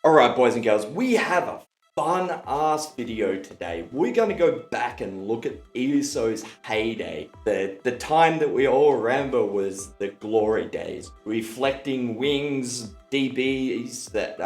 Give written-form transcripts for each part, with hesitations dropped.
Alright, boys and girls, we have a fun ass video today. We're going to go back and look at ESO's heyday. The time that we all remember was the glory days. Reflecting wings, DBs that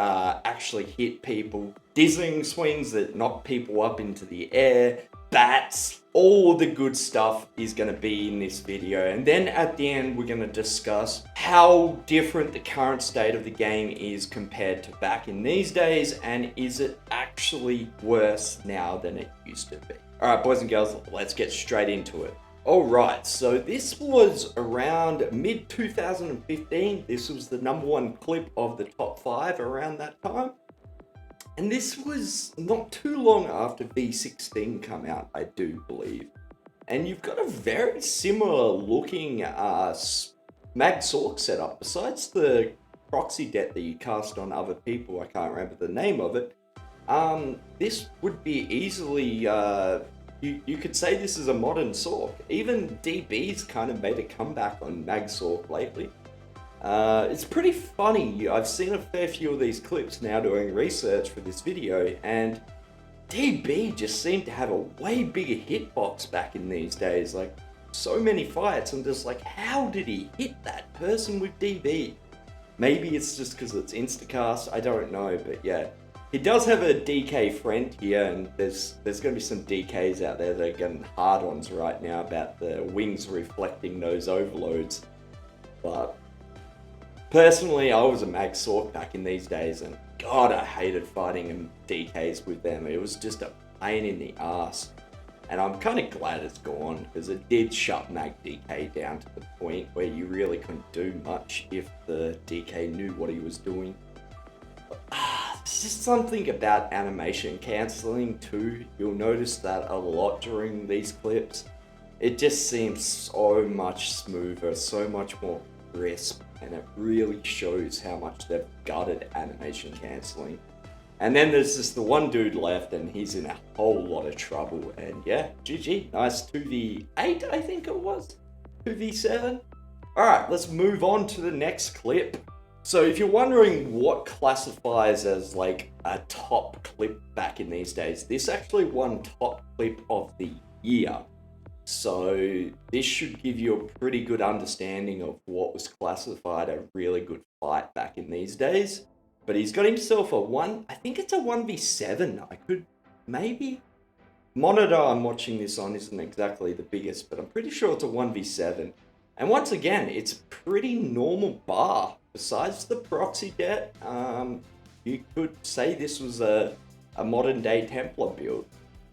actually hit people, dizzying swings that knock people up into the air, bats, all the good stuff is going to be in this video. And then at the end, we're going to discuss how different the current state of the game is compared to back in these days, and is it actually worse now than it used to be. All right, boys and girls, let's get straight into it. All right, so this was around mid 2015. This was the #1 clip of the top 5 around that time. And this was not too long after V16 come out, I do believe. And you've got a very similar looking Mag Sork setup. Besides the proxy debt that you cast on other people, I can't remember the name of it. This would be easily, you could say this is a modern Sork. Even DB's kind of made a comeback on Mag Sork lately. It's pretty funny. I've seen a fair few of these clips now doing research for this video, and DB just seemed to have a way bigger hitbox back in these days. Like, so many fights, I'm just like, how did he hit that person with DB? Maybe it's just because it's Instacast, I don't know, but yeah. He does have a DK friend here, and there's going to be some DKs out there that are getting hard-ons right now about the wings reflecting those overloads. But personally, I was a Mag Sork back in these days, and God, I hated fighting DKs with them. It was just a pain in the ass. And I'm kind of glad it's gone, because it did shut Mag DK down to the point where you really couldn't do much if the DK knew what he was doing. There's just something about animation cancelling too. You'll notice that a lot during these clips. It just seems so much smoother, so much more crisp, and it really shows how much they've gutted animation cancelling. And then there's just the one dude left, and he's in a whole lot of trouble. And yeah, GG, nice 2v8, I think it was, 2v7. All right, let's move on to the next clip. So if you're wondering what classifies as like a top clip back in these days, this actually won top clip of the year. So this should give you a pretty good understanding of what was classified a really good fight back in these days. But he's got himself I think it's a 1v7. I could maybe. Monitor I'm watching this on isn't exactly the biggest, but I'm pretty sure it's a 1v7. And once again, it's pretty normal bar. Besides the proxy debt, you could say this was a modern day Templar build.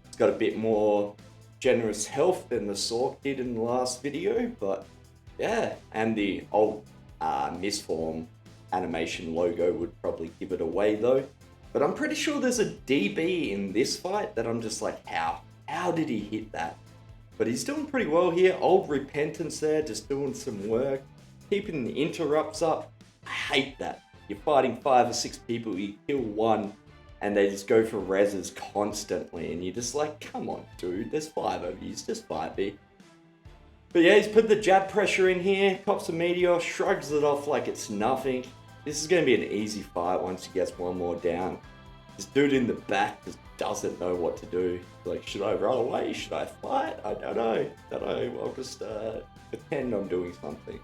It's got a bit more generous health than the Sork did in the last video, but yeah, and the old misform animation logo would probably give it away though. But I'm pretty sure there's a DB in this fight that I'm just like, how did he hit that? But he's doing pretty well here. Old Repentance there, just doing some work, keeping the interrupts up. I hate that. You're fighting 5 or 6 people, you kill one, and they just go for reses constantly, and you're just like, come on, dude, there's 5 of you, just fight me. But yeah, he's put the jab pressure in here, cops a meteor, shrugs it off like it's nothing. This is going to be an easy fight once he gets one more down. This dude in the back just doesn't know what to do. Like, should I run away? Should I fight? I don't know. I'll just pretend I'm doing something.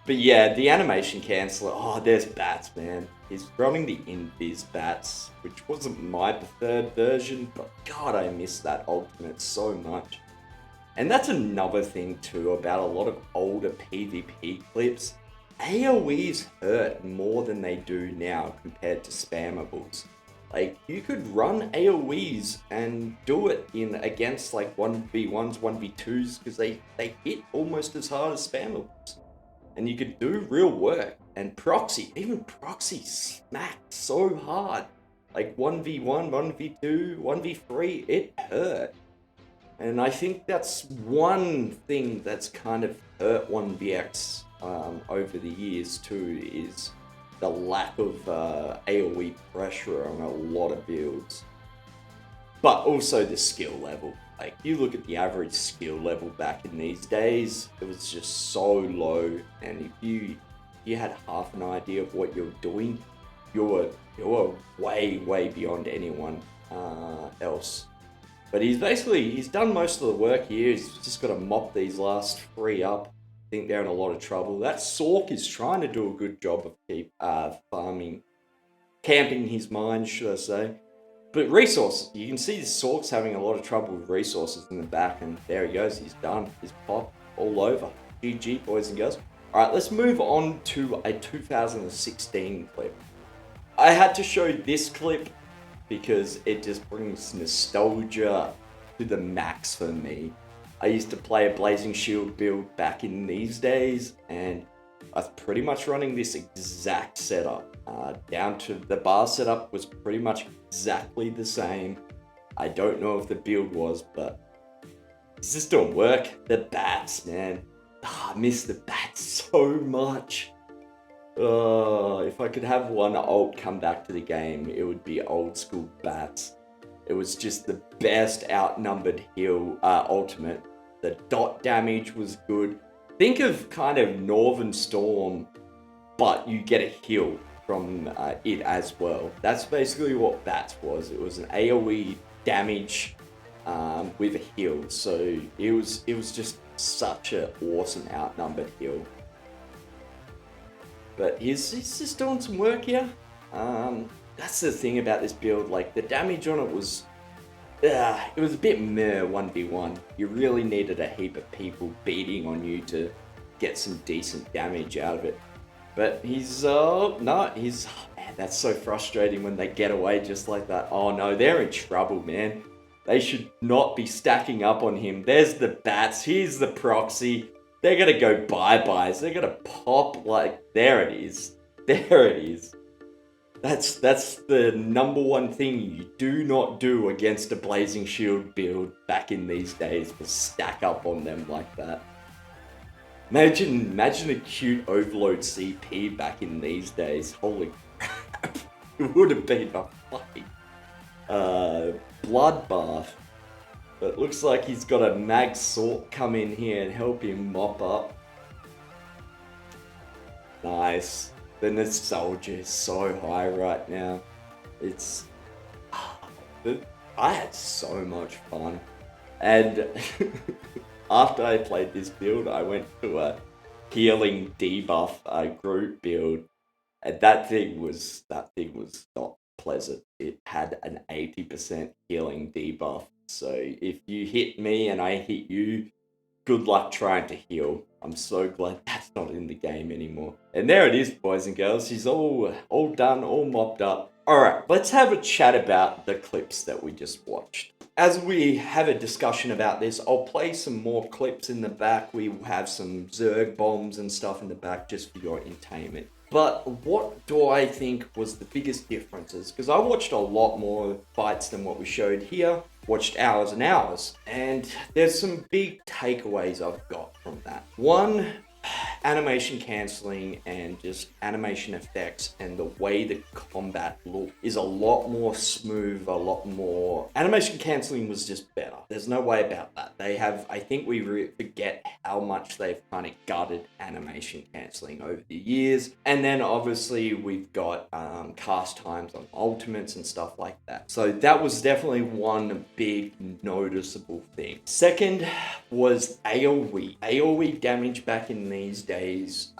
But yeah, the animation canceller, oh, there's bats, man. He's running the Invis bats, which wasn't my preferred version, but God, I miss that ultimate so much. And that's another thing too about a lot of older PvP clips. AoEs hurt more than they do now compared to spammables. Like, you could run AoEs and do it against like 1v1s, 1v2s, because they hit almost as hard as spammables. And you could do real work. And proxy, even proxy smacked so hard. Like 1v1, 1v2, 1v3, it hurt. And I think that's one thing that's kind of hurt 1vx over the years too, is the lack of AoE pressure on a lot of builds. But also the skill level. Like, you look at the average skill level back in these days, it was just so low, and if you had half an idea of what you're doing, you were You're way beyond anyone else. But he's done most of the work here. He's just got to mop these last 3 up. I think they're in a lot of trouble. That Sork is trying to do a good job of keep farming, camping his mine, should I say. But resources, you can see the Sork's having a lot of trouble with resources in the back, and there he goes. He's done. He's popped all over. GG, boys and girls. All right, let's move on to a 2016 clip. I had to show this clip because it just brings nostalgia to the max for me. I used to play a Blazing Shield build back in these days, and I was pretty much running this exact setup. Down to the bar setup was pretty much exactly the same. I don't know if the build was, but it's just doing work. The bats, man. I miss the bats so much. If I could have one alt come back to the game, it would be old school bats. It was just the best outnumbered heal ultimate. The dot damage was good. Think of kind of Northern Storm, but you get a heal from it as well. That's basically what bats was. It was an AoE damage with a heal. So it was just such an awesome outnumbered heal. But he's just doing some work here. That's the thing about this build. Like, the damage on it was a bit meh 1v1. You really needed a heap of people beating on you to get some decent damage out of it. But man, that's so frustrating when they get away just like that. Oh no, they're in trouble, man. They should not be stacking up on him. There's the bats. Here's the proxy. They're gonna go bye-byes. They're gonna pop like, there it is. There it is. That's the number one thing you do not do against a Blazing Shield build back in these days, was stack up on them like that. Imagine a cute Overload CP back in these days. Holy crap. It would have been a fucking bloodbath. But it looks like he's got a Mag Sork come in here and help him mop up. Nice. The nostalgia is so high right now. I had so much fun. And after I played this build, I went to a healing debuff group build. And that thing was not pleasant. It had an 80% healing debuff. So if you hit me and I hit you, good luck trying to heal. I'm so glad that's not in the game anymore. And there it is, boys and girls. He's all done, all mopped up. Alright, let's have a chat about the clips that we just watched. As we have a discussion about this, I'll play some more clips in the back. We have some Zerg bombs and stuff in the back just for your entertainment. But what do I think was the biggest differences? Because I watched a lot more fights than what we showed here. Watched hours and hours. And there's some big takeaways I've got from that. One, animation cancelling and just animation effects and the way the combat look is a lot more smooth, a lot more... Animation cancelling was just better. There's no way about that. They have... I think we forget how much they've kind of gutted animation cancelling over the years. And then obviously we've got cast times on ultimates and stuff like that. So that was definitely one big noticeable thing. Second was AoE. AoE damage back in these days,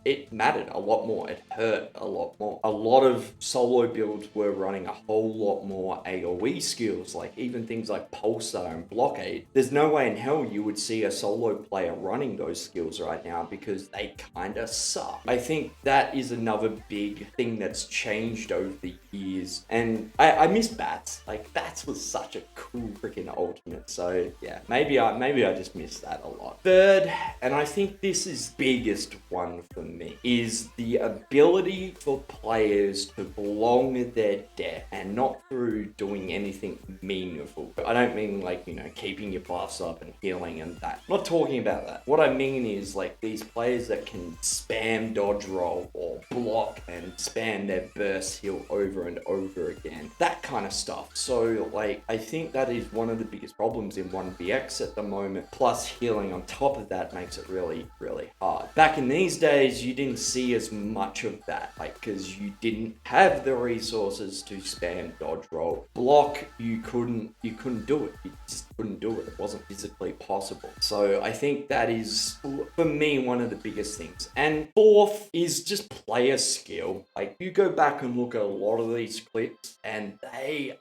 it mattered a lot more. It hurt a lot more. A lot of solo builds were running a whole lot more AoE skills, like even things like Pulsar and Blockade. There's no way in hell you would see a solo player running those skills right now because they kinda suck. I think that is another big thing that's changed over the years. And I miss Bats. Like, Bats was such a cool freaking ultimate. So yeah, maybe I just miss that a lot. Third, and I think this is biggest one for me, is the ability for players to prolong their death, and not through doing anything meaningful. I don't mean like, keeping your buffs up and healing and that. I'm not talking about that. What I mean is like these players that can spam dodge roll or block and spam their burst heal over and over again. That kind of stuff. So like, I think that is one of the biggest problems in 1vx at the moment. Plus healing on top of that makes it really, really really hard. Back in these days, you didn't see as much of that, like, because you didn't have the resources to spam dodge roll. Block, you couldn't do it. You just couldn't do it. It wasn't physically possible. So I think that is, for me, one of the biggest things. And fourth is just player skill. Like, you go back and look at a lot of these clips, and they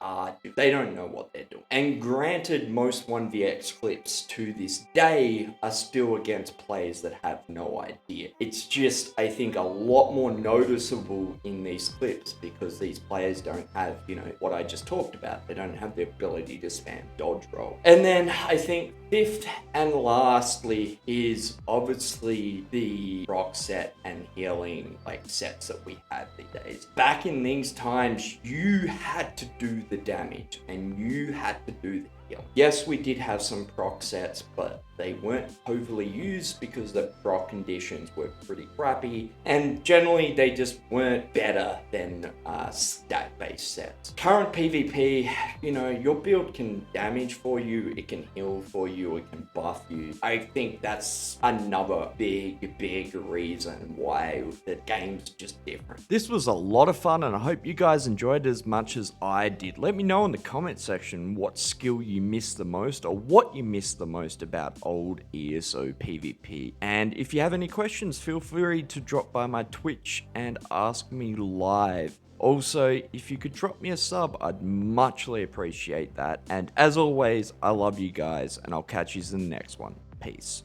don't know what they're doing. And granted, most 1vx clips to this day are still against players that have no idea. It's just, I think, a lot more noticeable in these clips because these players don't have, what I just talked about. They don't have the ability to spam dodge roll. And then I think fifth and lastly is obviously the rock set and healing sets that we have these days. Back in these times, you had to do the damage and you had to do the heal. Yes, we did have some proc sets, but they weren't overly used because the proc conditions were pretty crappy, and generally they just weren't better than stat-based sets. Current PvP, your build can damage for you, it can heal for you, it can buff you. I think that's another big reason why the game's just different. This was a lot of fun, and I hope you guys enjoyed it as much as I did. Let me know in the comment section what skill you missed the most or what you missed the most about old ESO PvP. And if you have any questions, feel free to drop by my Twitch and ask me live. Also, if you could drop me a sub, I'd muchly appreciate that. And as always, I love you guys, and I'll catch you in the next one. Peace.